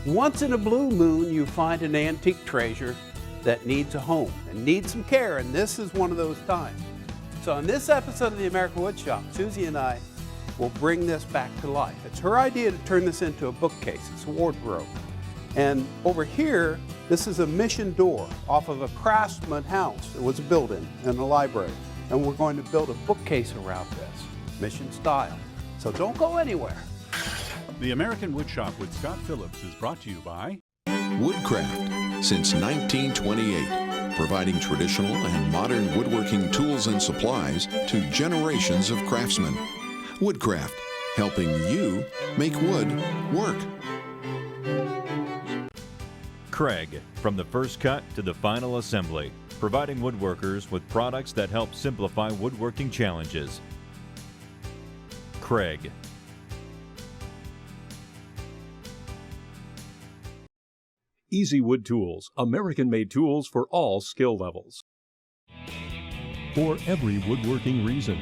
Once in a blue moon, you find an antique treasure that needs a home and needs some care, and this is one of those times. So in this episode of the American Woodshop, Susie and I will bring this back to life. It's her idea to turn this into a bookcase. It's a wardrobe. And over here, this is a mission door off of a craftsman house that was a building and a library. And we're going to build a bookcase around this, mission style. So don't go anywhere. The American Woodshop with Scott Phillips is brought to you by Woodcraft, since 1928, providing traditional and modern woodworking tools and supplies to generations of craftsmen. Woodcraft, helping you make wood work. Craig, from the first cut to the final assembly, providing woodworkers with products that help simplify woodworking challenges. Craig. Easy Wood Tools, American-made tools for all skill levels. For every woodworking reason.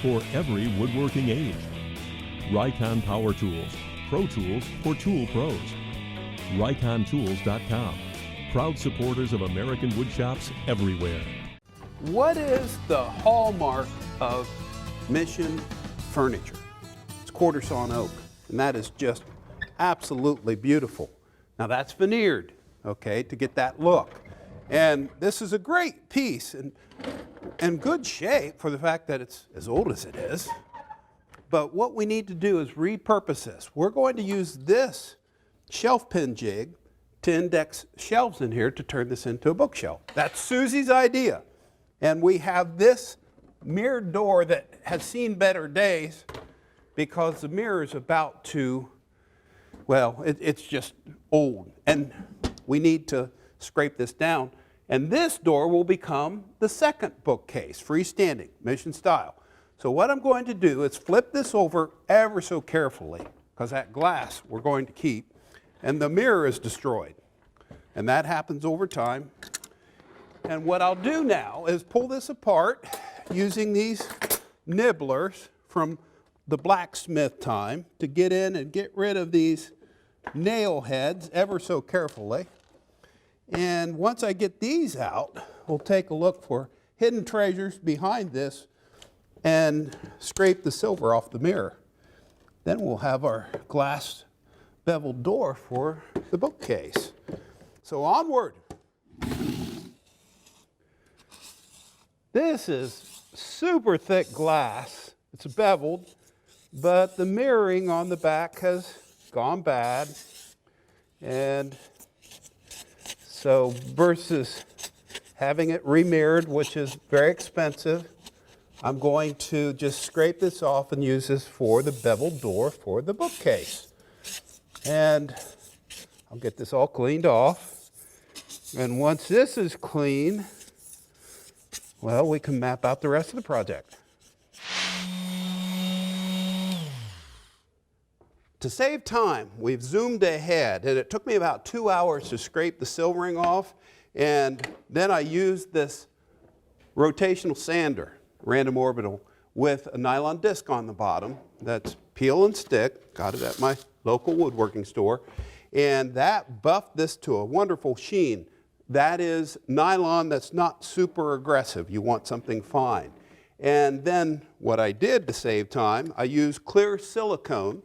For every woodworking age. Rycon Power Tools, Pro Tools for tool pros. RyconTools.com, proud supporters of American woodshops everywhere. What is the hallmark of Mission furniture? It's quarter sawn oak, and that is just absolutely beautiful. Now that's veneered, okay, to get that look. And this is a great piece and good shape for the fact that it's as old as it is. But what we need to do is repurpose this. We're going to use this shelf pin jig to index shelves in here to turn this into a bookshelf. That's Susie's idea. And we have this mirrored door that has seen better days because the mirror is about to, well, it's just old. And we need to scrape this down. And this door will become the second bookcase, freestanding, mission style. So what I'm going to do is flip this over ever so carefully, because that glass we're going to keep, and the mirror is destroyed. And that happens over time. And what I'll do now is pull this apart using these nibblers from the blacksmith time to get in and get rid of these nail heads ever so carefully. And once I get these out, we'll take a look for hidden treasures behind this and scrape the silver off the mirror. Then we'll have our glass beveled door for the bookcase. So onward. This is super thick glass. It's beveled, but the mirroring on the back has gone bad. And so versus having it remirrored, which is very expensive, I'm going to just scrape this off and use this for the beveled door for the bookcase. And I'll get this all cleaned off. And once this is clean, well, we can map out the rest of the project. To save time, we've zoomed ahead, and it took me about 2 hours to scrape the silvering off, and then I used this rotational sander, random orbital, with a nylon disc on the bottom. That's peel and stick, got it at my local woodworking store, and that buffed this to a wonderful sheen. That is nylon that's not super aggressive. You want something fine. And then what I did to save time, I used clear silicone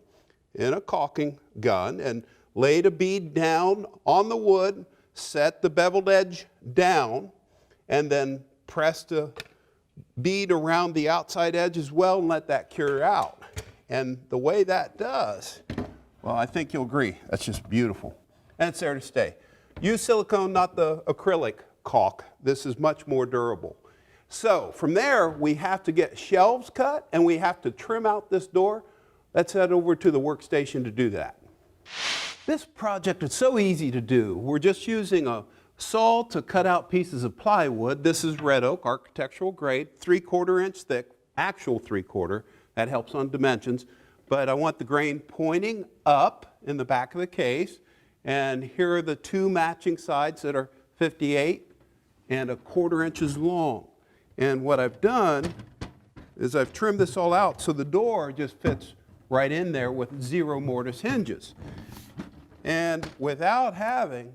in a caulking gun and laid a bead down on the wood, set the beveled edge down, and then pressed a bead around the outside edge as well and let that cure out. And the way that does, well, I think you'll agree, that's just beautiful. And it's there to stay. Use silicone, not the acrylic caulk. This is much more durable. So from there, we have to get shelves cut and we have to trim out this door. Let's head over to the workstation to do that. This project is so easy to do. We're just using a saw to cut out pieces of plywood. This is red oak, architectural grade, 3/4 inch thick, actual 3/4. That helps on dimensions. But I want the grain pointing up in the back of the case. And here are the two matching sides that are 58 and 1/4 inches long. And what I've done is I've trimmed this all out so the door just fits right in there with 0 mortise hinges. And without having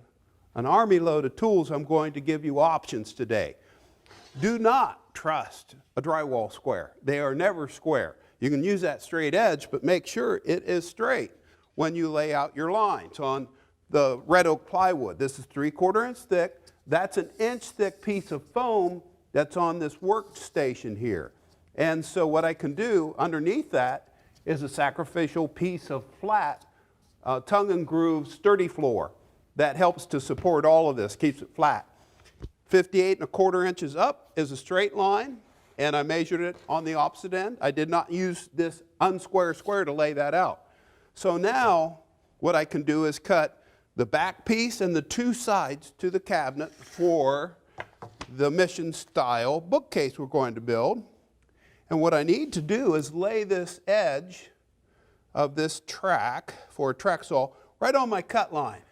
an army load of tools, I'm going to give you options today. Do not trust a drywall square. They are never square. You can use that straight edge, but make sure it is straight when you lay out your lines on the red oak plywood. This is 3/4 inch thick. That's an inch thick piece of foam that's on this workstation here. And so what I can do underneath that is a sacrificial piece of flat tongue and groove sturdy floor that helps to support all of this, keeps it flat. 58 1/4 inches up is a straight line, and I measured it on the opposite end. I did not use this unsquare square to lay that out. So now what I can do is cut the back piece and the two sides to the cabinet for the mission style bookcase we're going to build. And what I need to do is lay this edge of this track for a track saw right on my cut line.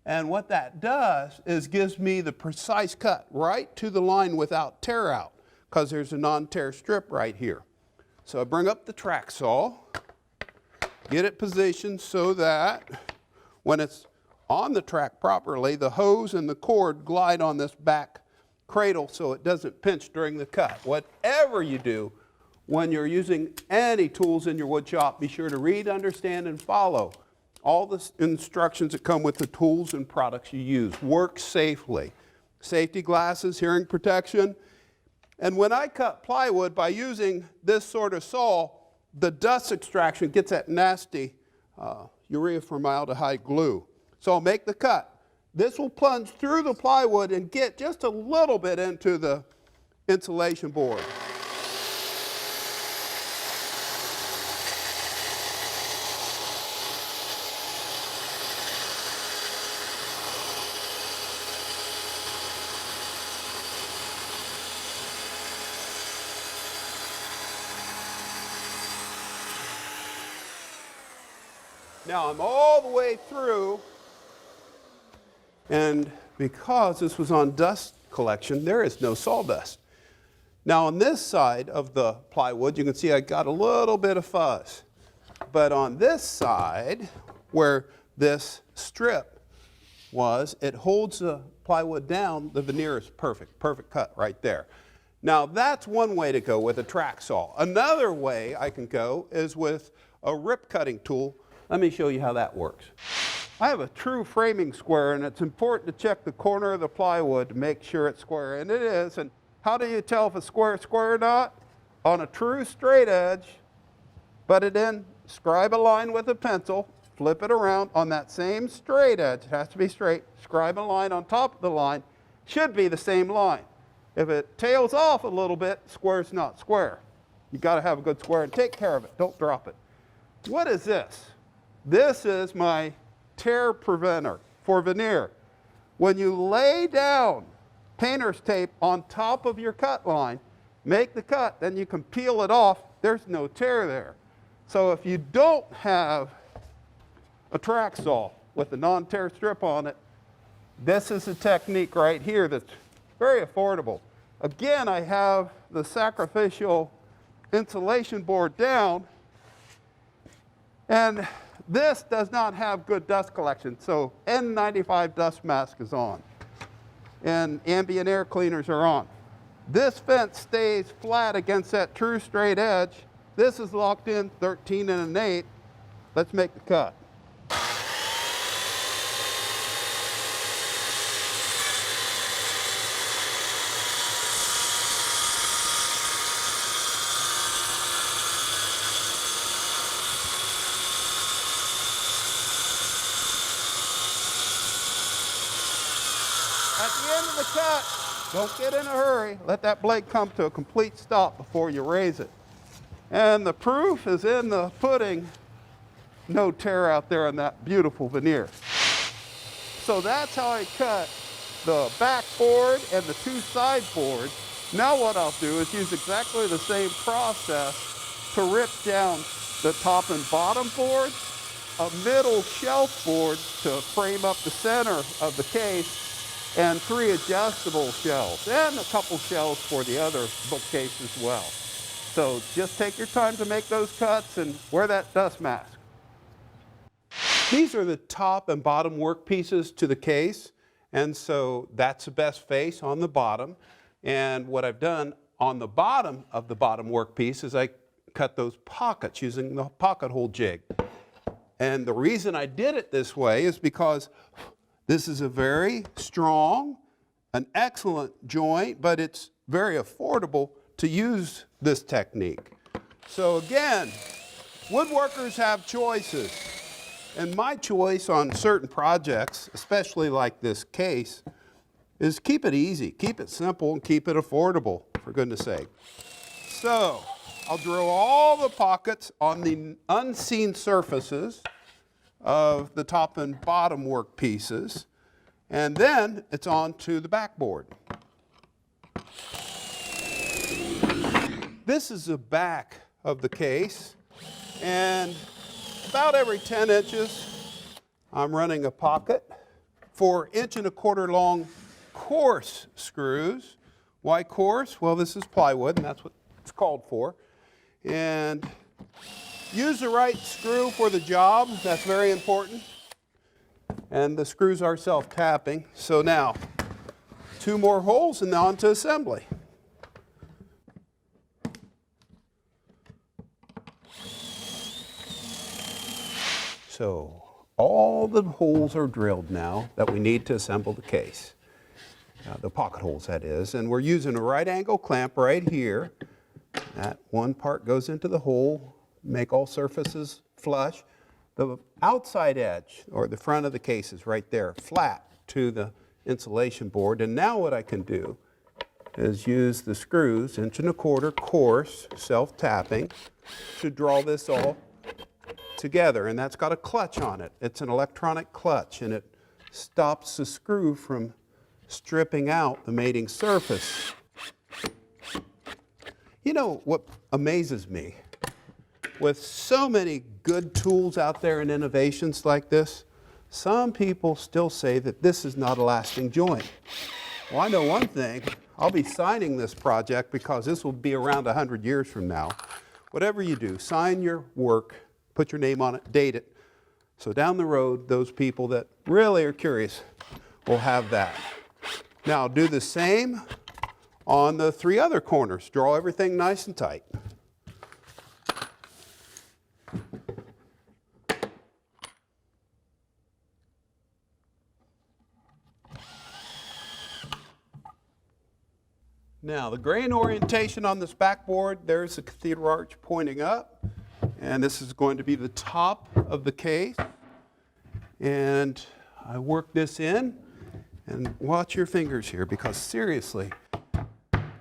And what that does is gives me the precise cut right to the line without tear out, because there's a non-tear strip right here. So I bring up the track saw, get it positioned so that when it's on the track properly, the hose and the cord glide on this back cradle so it doesn't pinch during the cut. Whatever you do when you're using any tools in your wood shop, be sure to read, understand, and follow all the instructions that come with the tools and products you use. Work safely. Safety glasses, hearing protection. And when I cut plywood by using this sort of saw, the dust extraction gets that nasty urea formaldehyde glue. So I'll make the cut. This will plunge through the plywood and get just a little bit into the insulation board. Now I'm all the way through, and because this was on dust collection, there is no sawdust. Now on this side of the plywood, you can see I got a little bit of fuzz. But on this side, where this strip was, it holds the plywood down. The veneer is perfect, perfect cut right there. Now that's one way to go with a track saw. Another way I can go is with a rip cutting tool. Let me show you how that works. I have a true framing square, and it's important to check the corner of the plywood to make sure it's square, and it is. And how do you tell if it's square or not? On a true straight edge, butt it in, scribe a line with a pencil, flip it around on that same straight edge. It has to be straight. Scribe a line on top of the line. Should be the same line. If it tails off a little bit, square's not square. You got to have a good square and take care of it. Don't drop it. What is this? This is my tear preventer for veneer. When you lay down painter's tape on top of your cut line, make the cut, then you can peel it off. There's no tear there. So if you don't have a track saw with a non-tear strip on it, this is a technique right here that's very affordable. Again, I have the sacrificial insulation board down, and this does not have good dust collection, so N95 dust mask is on, and ambient air cleaners are on. This fence stays flat against that true straight edge. This is locked in 13 1/8. Let's make the cut. At the end of the cut, don't get in a hurry. Let that blade come to a complete stop before you raise it. And the proof is in the pudding. No tear out there on that beautiful veneer. So that's how I cut the back board and the two side boards. Now what I'll do is use exactly the same process to rip down the top and bottom boards, a middle shelf board to frame up the center of the case, and 3 adjustable shelves, and a couple shelves for the other bookcase as well. So just take your time to make those cuts and wear that dust mask. These are the top and bottom work pieces to the case, and so that's the best face on the bottom. And what I've done on the bottom of the bottom workpiece is I cut those pockets using the pocket hole jig. And the reason I did it this way is because this is a very strong, an excellent joint, but it's very affordable to use this technique. So again, woodworkers have choices. And my choice on certain projects, especially like this case, is keep it easy, keep it simple, and keep it affordable, for goodness sake. So I'll drill all the pockets on the unseen surfaces of the top and bottom work pieces, and then it's on to the backboard. This is the back of the case, and about every 10 inches, I'm running a pocket for 1.25 inch long coarse screws. Why coarse? Well, this is plywood, and that's what it's called for. And use the right screw for the job. That's very important. And the screws are self-tapping. So now, 2 more holes and on to assembly. So all the holes are drilled now that we need to assemble the case. The pocket holes, that is. And we're using a right angle clamp right here. That one part goes into the hole, make all surfaces flush. The outside edge, or the front of the case, is right there, flat to the insulation board. And now what I can do is use the screws, 1.25 inch coarse, self-tapping, to draw this all together. And that's got a clutch on it. It's an electronic clutch, and it stops the screw from stripping out the mating surface. You know what amazes me? With so many good tools out there and innovations like this, some people still say that this is not a lasting joint. Well, I know one thing. I'll be signing this project because this will be around 100 years from now. Whatever you do, sign your work, put your name on it, date it. So down the road, those people that really are curious will have that. Now do the same on the 3 other corners. Draw everything nice and tight. Now the grain orientation on this backboard, there's the cathedral arch pointing up. And this is going to be the top of the case. And I work this in, and watch your fingers here, because seriously,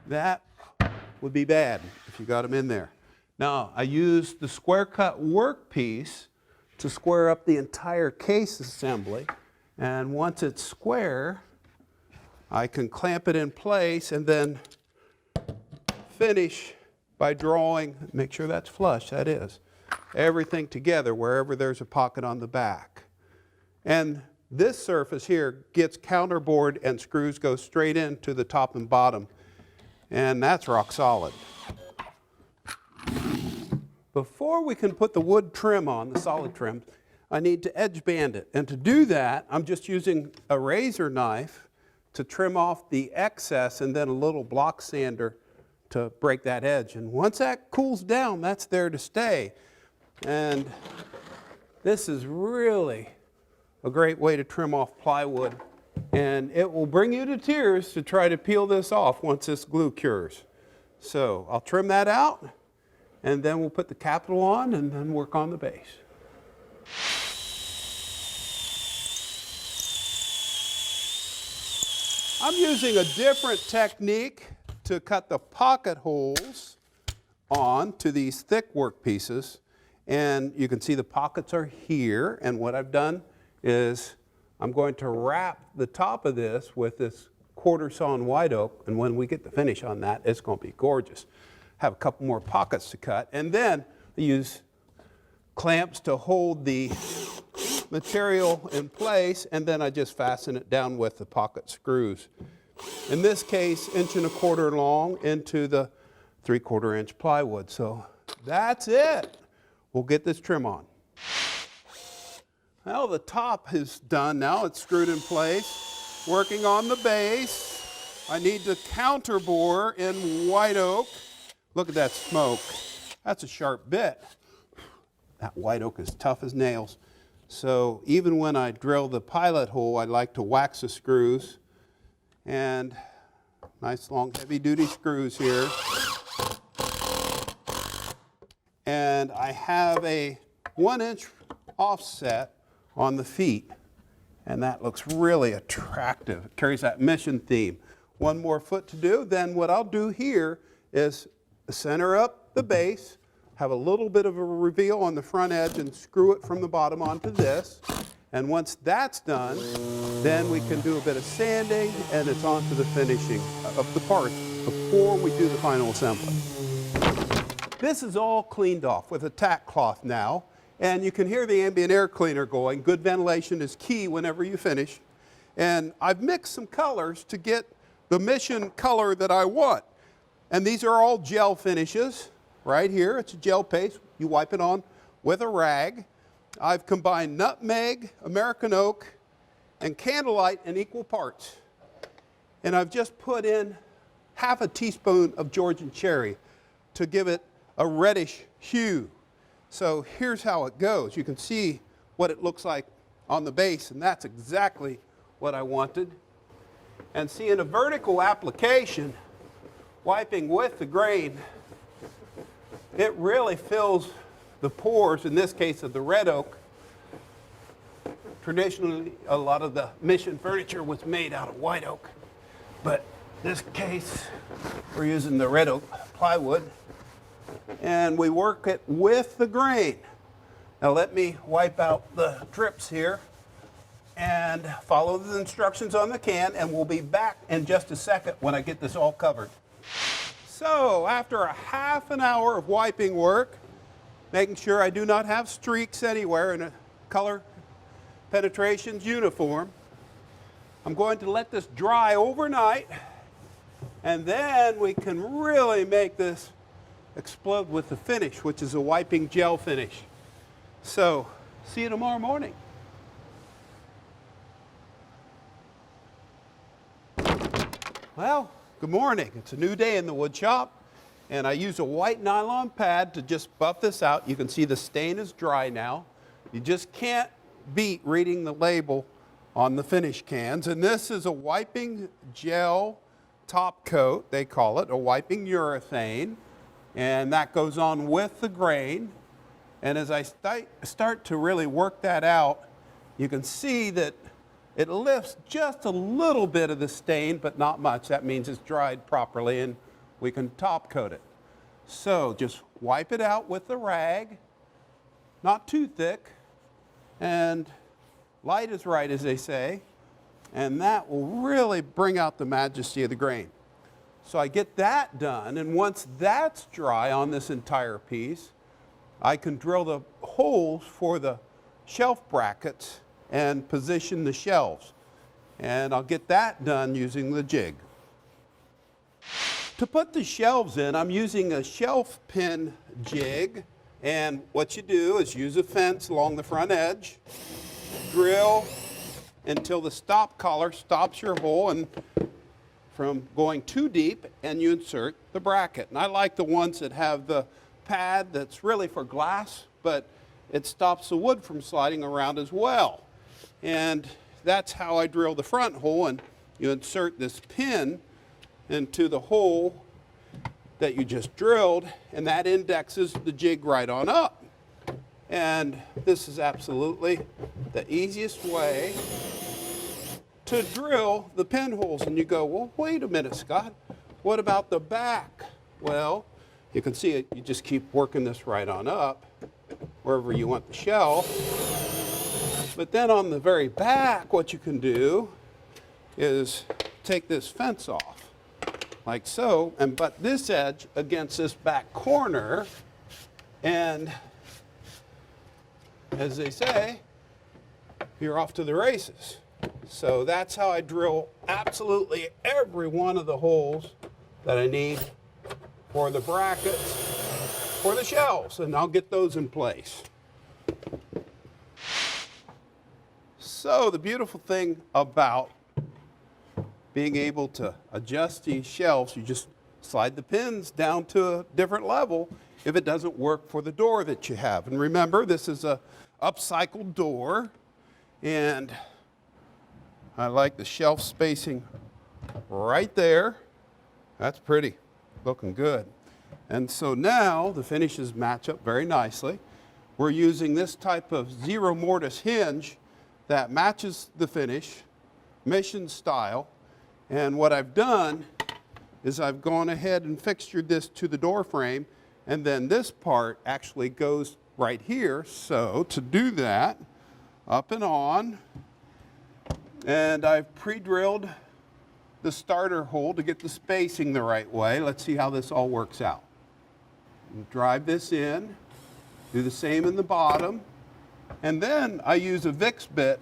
that would be bad if you got them in there. Now, I use the square cut workpiece to square up the entire case assembly. And once it's square, I can clamp it in place and then finish by drawing, make sure that's flush, that is, everything together wherever there's a pocket on the back. And this surface here gets counterbored, and screws go straight into the top and bottom, and that's rock solid. Before we can put the wood trim on, the solid trim, I need to edge band it. And to do that, I'm just using a razor knife to trim off the excess, and then a little block sander to break that edge. And once that cools down, that's there to stay. And this is really a great way to trim off plywood. And it will bring you to tears to try to peel this off once this glue cures. So I'll trim that out, and then we'll put the capital on and then work on the base. I'm using a different technique to cut the pocket holes on to these thick work pieces. And you can see the pockets are here, and what I've done is I'm going to wrap the top of this with this 1/4 sawn white oak, and when we get the finish on that, it's going to be gorgeous. Have a couple more pockets to cut, and then I use clamps to hold the material in place, and then I just fasten it down with the pocket screws. In this case, 1.25 inch long into the 3/4 inch plywood. So that's it. We'll get this trim on. Well, the top is done now. It's screwed in place. Working on the base. I need to counterbore in white oak. Look at that smoke. That's a sharp bit. That white oak is tough as nails. So even when I drill the pilot hole, I like to wax the screws. And nice long heavy duty screws here. And I have a 1-inch offset on the feet, and that looks really attractive. It carries that mission theme. One more foot to do. Then what I'll do here is center up the base, have a little bit of a reveal on the front edge, and screw it from the bottom onto this. And once that's done, then we can do a bit of sanding, and it's on to the finishing of the parts before we do the final assembly. This is all cleaned off with a tack cloth now, and you can hear the ambient air cleaner going. Good ventilation is key whenever you finish. And I've mixed some colors to get the mission color that I want. And these are all gel finishes right here. It's a gel paste. You wipe it on with a rag. I've combined nutmeg, American oak, and candlelight in equal parts. And I've just put in half a teaspoon of Georgian cherry to give it a reddish hue. So here's how it goes. You can see what it looks like on the base, and that's exactly what I wanted. And see, in a vertical application, wiping with the grain, it really fills the pores, in this case of the red oak. Traditionally, a lot of the mission furniture was made out of white oak, but in this case, we're using the red oak plywood. And we work it with the grain. Now let me wipe out the drips here and follow the instructions on the can, and we'll be back in just a second when I get this all covered. So after a half an hour of wiping work, making sure I do not have streaks anywhere and a color penetration's uniform, I'm going to let this dry overnight, and then we can really make this explode with the finish, which is a wiping gel finish. So, see you tomorrow morning. Well, good morning. It's a new day in the wood shop, and I use a white nylon pad to just buff this out. You can see the stain is dry now. You just can't beat reading the label on the finish cans. And this is a wiping gel top coat, they call it, a wiping urethane. And that goes on with the grain. And as I start to really work that out, you can see that it lifts just a little bit of the stain, but not much. That means it's dried properly and we can top coat it. So just wipe it out with the rag, not too thick, and light is right, as they say, and that will really bring out the majesty of the grain. So I get that done, and once that's dry on this entire piece, I can drill the holes for the shelf brackets and position the shelves. And I'll get that done using the jig. To put the shelves in, I'm using a shelf pin jig, and what you do is use a fence along the front edge, drill until the stop collar stops your hole and from going too deep, and you insert the bracket. And I like the ones that have the pad that's really for glass, but it stops the wood from sliding around as well. And that's how I drill the front hole, and you insert this pin into the hole that you just drilled, and that indexes the jig right on up. And this is absolutely the easiest way to drill the pinholes. And you go, well, wait a minute, Scott, what about the back? Well, you can see it, you just keep working this right on up wherever you want the shelf. But then on the very back, what you can do is take this fence off, like so, and butt this edge against this back corner, and as they say, you're off to the races. So that's how I drill absolutely every one of the holes that I need for the brackets for the shelves, and I'll get those in place. So the beautiful thing about being able to adjust these shelves, you just slide the pins down to a different level if it doesn't work for the door that you have. And remember, this is a upcycled door, and I like the shelf spacing right there. That's pretty, looking good. And so now the finishes match up very nicely. We're using this type of zero mortise hinge that matches the finish, mission style. And what I've done is I've gone ahead and fixtured this to the door frame, and then this part actually goes right here. So to do that, up and on, and I've pre-drilled the starter hole to get the spacing the right way. Let's see how this all works out. Drive this in, do the same in the bottom, and then I use a Vicks bit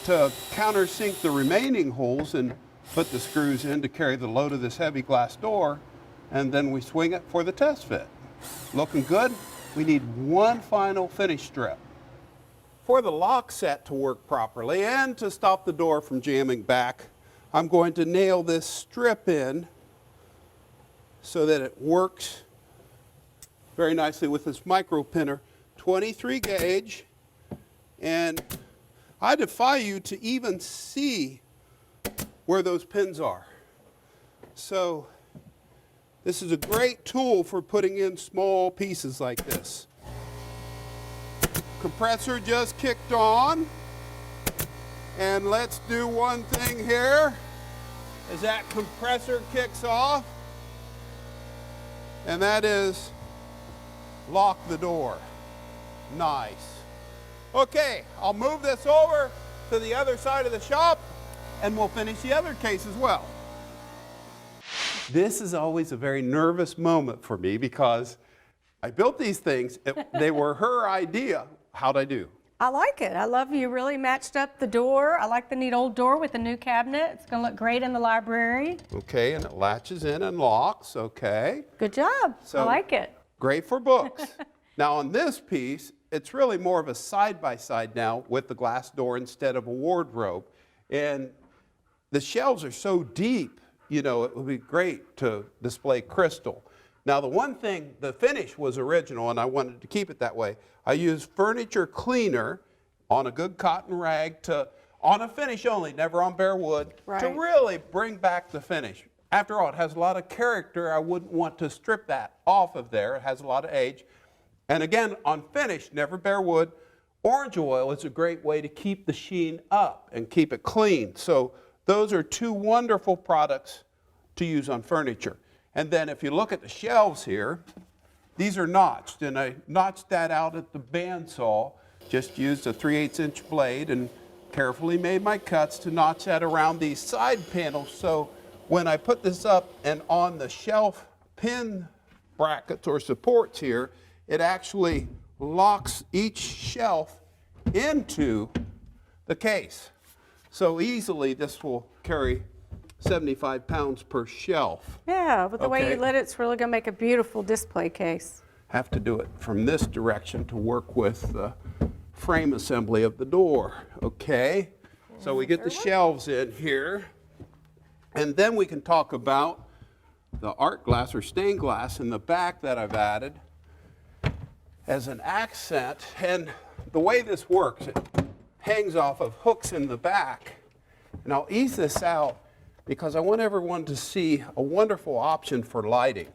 to countersink the remaining holes and put the screws in to carry the load of this heavy glass door, and then we swing it for the test fit. Looking good. We need one final finish strip. For the lock set to work properly and to stop the door from jamming back, I'm going to nail this strip in so that it works very nicely with this micro pinner, 23 gauge, and I defy you to even see where those pins are. So this is a great tool for putting in small pieces like this. Compressor just kicked on, and let's do one thing here as that compressor kicks off, and that is lock the door. Nice. Okay, I'll move this over to the other side of the shop and we'll finish the other case as well. This is always a very nervous moment for me because I built these things, they were her idea. How'd I do? I like it. I love you really matched up the door. I like the neat old door with the new cabinet. It's going to look great in the library. Okay, and it latches in and locks, okay. Good job. So, I like it. Great for books. Now on this piece, it's really more of a side-by-side now with the glass door instead of a wardrobe. And the shelves are so deep, you know, it would be great to display crystal. Now the one thing, the finish was original and I wanted to keep it that way. I used furniture cleaner on a good cotton rag on a finish only, never on bare wood, Right. to really bring back the finish. After all, it has a lot of character. I wouldn't want to strip that off of there. It has a lot of age. And again, on finish, never bare wood. Orange oil is a great way to keep the sheen up and keep it clean. So those are two wonderful products to use on furniture. And then if you look at the shelves here, these are notched, and I notched that out at the bandsaw. Just used a 3/8" blade and carefully made my cuts to notch that around these side panels. So when I put this up and on the shelf pin brackets or supports here, it actually locks each shelf into the case. So easily this will carry 75 pounds per shelf. Yeah, but the way Okay. you lit it's really going to make a beautiful display case. Have to do it from this direction to work with the frame assembly of the door. Okay, so we get the shelves in here, and then we can talk about the art glass or stained glass in the back that I've added as an accent. And the way this works, it hangs off of hooks in the back, and I'll ease this out because I want everyone to see a wonderful option for lighting.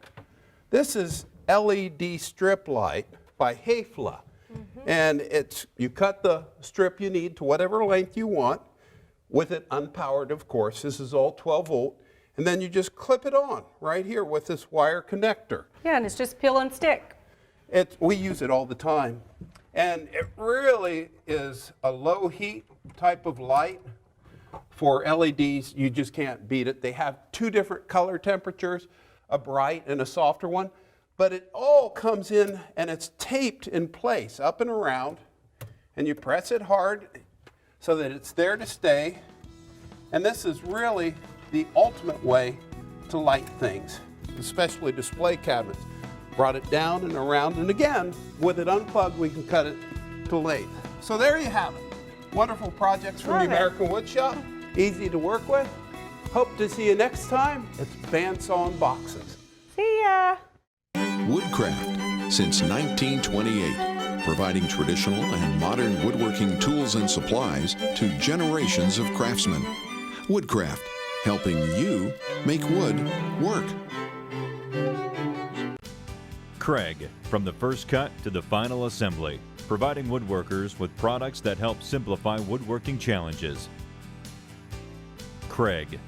This is LED strip light by Hafele. And you cut the strip you need to whatever length you want, with it unpowered, of course. This is all 12 volt. And then you just clip it on right here with this wire connector. Yeah, and it's just peel and stick. We use it all the time. And it really is a low heat type of light. For LEDs, you just can't beat it. They have two different color temperatures, a bright and a softer one. But it all comes in and it's taped in place up and around, and you press it hard so that it's there to stay. And this is really the ultimate way to light things, especially display cabinets. Brought it down and around, and again, with it unplugged, we can cut it to length. So there you have it. Wonderful projects from the Love it. American Woodshop. Easy to work with. Hope to see you next time. It's bandsawn boxes. See ya. Woodcraft, since 1928, providing traditional and modern woodworking tools and supplies to generations of craftsmen. Woodcraft, helping you make wood work. Craig, from the first cut to the final assembly, providing woodworkers with products that help simplify woodworking challenges. Craig.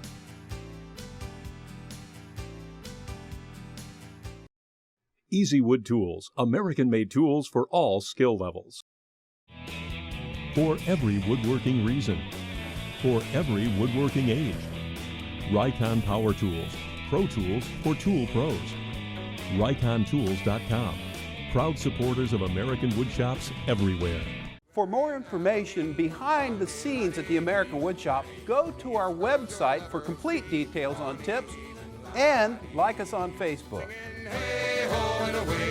Easy Wood Tools, American-made tools for all skill levels. For every woodworking reason. For every woodworking age. Rycon Power Tools, Pro Tools for tool pros. RyconTools.com, proud supporters of American woodshops everywhere. For more information behind the scenes at the American Woodshop, go to our website for complete details on tips and like us on Facebook. Hey, ho, and away